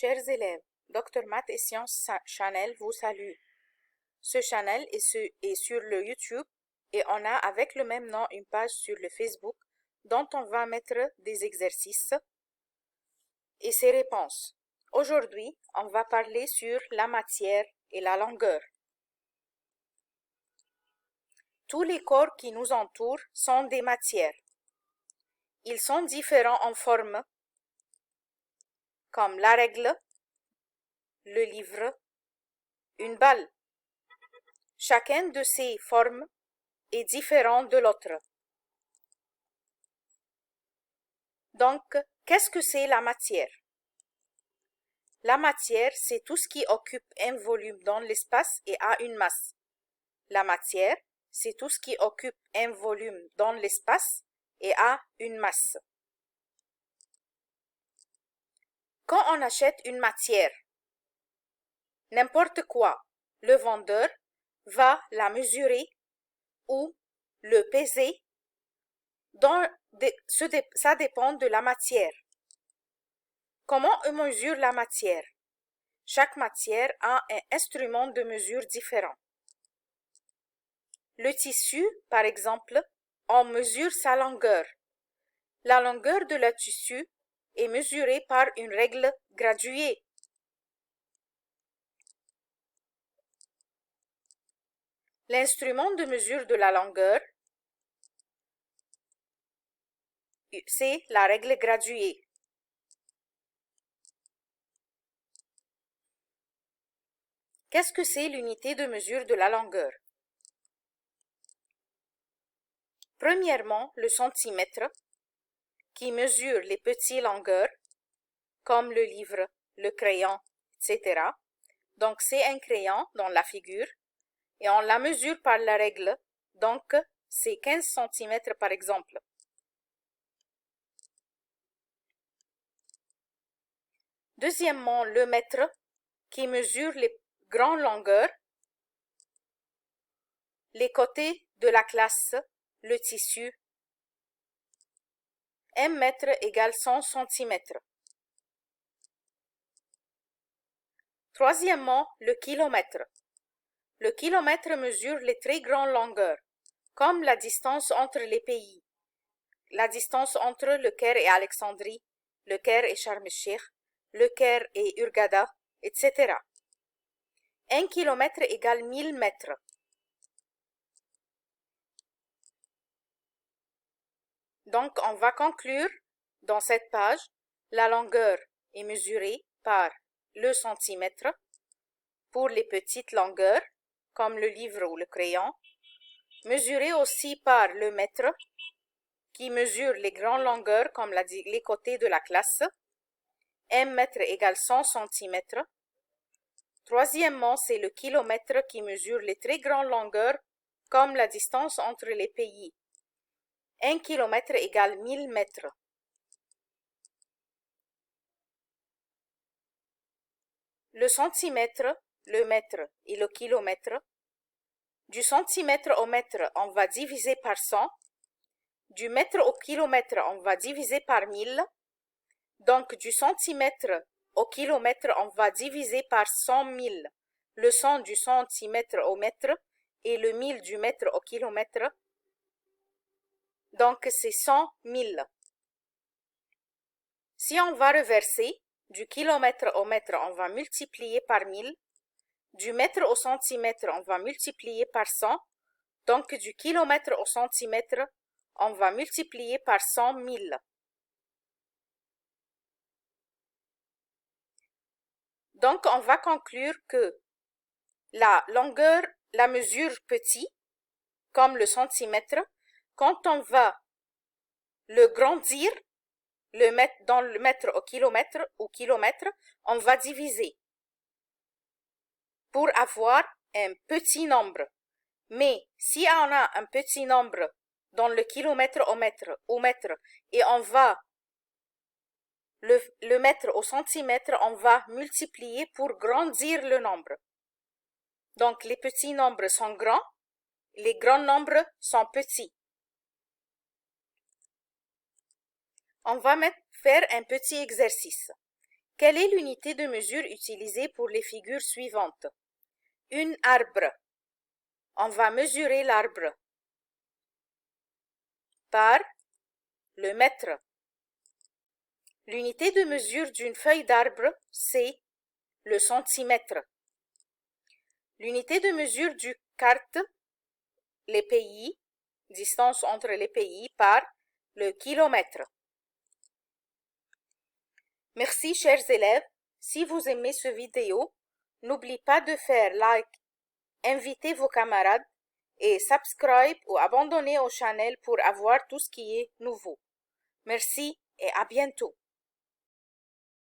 Chers élèves, Dr Math et Sciences Channel vous salue. Ce channel est sur le YouTube et on a avec le même nom une page sur le Facebook dont on va mettre des exercices et ses réponses. Aujourd'hui, on va parler sur la matière et la longueur. Tous les corps qui nous entourent sont des matières. Ils sont différents en forme, comme la règle, le livre, une balle. Chacun de ces formes est différent de l'autre. Donc, qu'est-ce que c'est la matière? La matière, c'est tout ce qui occupe un volume dans l'espace et a une masse. La matière, c'est tout ce qui occupe un volume dans l'espace et a une masse. Quand on achète une matière, n'importe quoi, le vendeur va la mesurer ou le peser. Ça dépend de la matière. Comment on mesure la matière? Chaque matière a un instrument de mesure différent. Le tissu, par exemple, on mesure sa longueur. La longueur de le tissu est mesurée par une règle graduée. L'instrument de mesure de la longueur, c'est la règle graduée. Qu'est-ce que c'est l'unité de mesure de la longueur? Premièrement, le centimètre, qui mesure les petites longueurs, comme le livre, le crayon, etc. Donc, c'est un crayon dans la figure, et on la mesure par la règle, donc c'est 15 cm par exemple. Deuxièmement, le mètre, qui mesure les grandes longueurs, les côtés de la classe, le tissu. 1 mètre égale 100 cm. Troisièmement, le kilomètre. Le kilomètre mesure les très grandes longueurs, comme la distance entre les pays, la distance entre le Caire et Alexandrie, le Caire et Sharm el-Sheikh, le Caire et Hurghada, etc. 1 kilomètre égale 1000 mètres. Donc, on va conclure dans cette page, la longueur est mesurée par le centimètre pour les petites longueurs, comme le livre ou le crayon, mesurée aussi par le mètre, qui mesure les grandes longueurs comme les côtés de la classe. 1 mètre égale 100 cm. Troisièmement, c'est le kilomètre qui mesure les très grandes longueurs comme la distance entre les pays. 1 kilomètre égale 1000 mètres. Le centimètre, le mètre et le kilomètre. Du centimètre au mètre, on va diviser par 100. Du mètre au kilomètre, on va diviser par 1000. Donc, du centimètre au kilomètre, on va diviser par 100 000. Le 100 du centimètre au mètre et le 1000 du mètre au kilomètre. Donc, c'est 100 000. Si on va reverser, du kilomètre au mètre, on va multiplier par 1000. Du mètre au centimètre, on va multiplier par 100. Donc, du kilomètre au centimètre, on va multiplier par 100 000. Donc, on va conclure que la longueur, la mesure petit, comme le centimètre, quand on va le grandir, le mettre dans le mètre au kilomètre ou kilomètre, on va diviser pour avoir un petit nombre. Mais si on a un petit nombre dans le kilomètre au mètre et on va le mètre au centimètre, on va multiplier pour grandir le nombre. Donc, les petits nombres sont grands, les grands nombres sont petits. On va faire un petit exercice. Quelle est l'unité de mesure utilisée pour les figures suivantes? Une arbre. On va mesurer l'arbre par le mètre. L'unité de mesure d'une feuille d'arbre, c'est le centimètre. L'unité de mesure du carte, les pays, distance entre les pays, par le kilomètre. Merci chers élèves. Si vous aimez ce vidéo, n'oubliez pas de faire like, inviter vos camarades et subscribe ou abandonner au channel pour avoir tout ce qui est nouveau. Merci et à bientôt.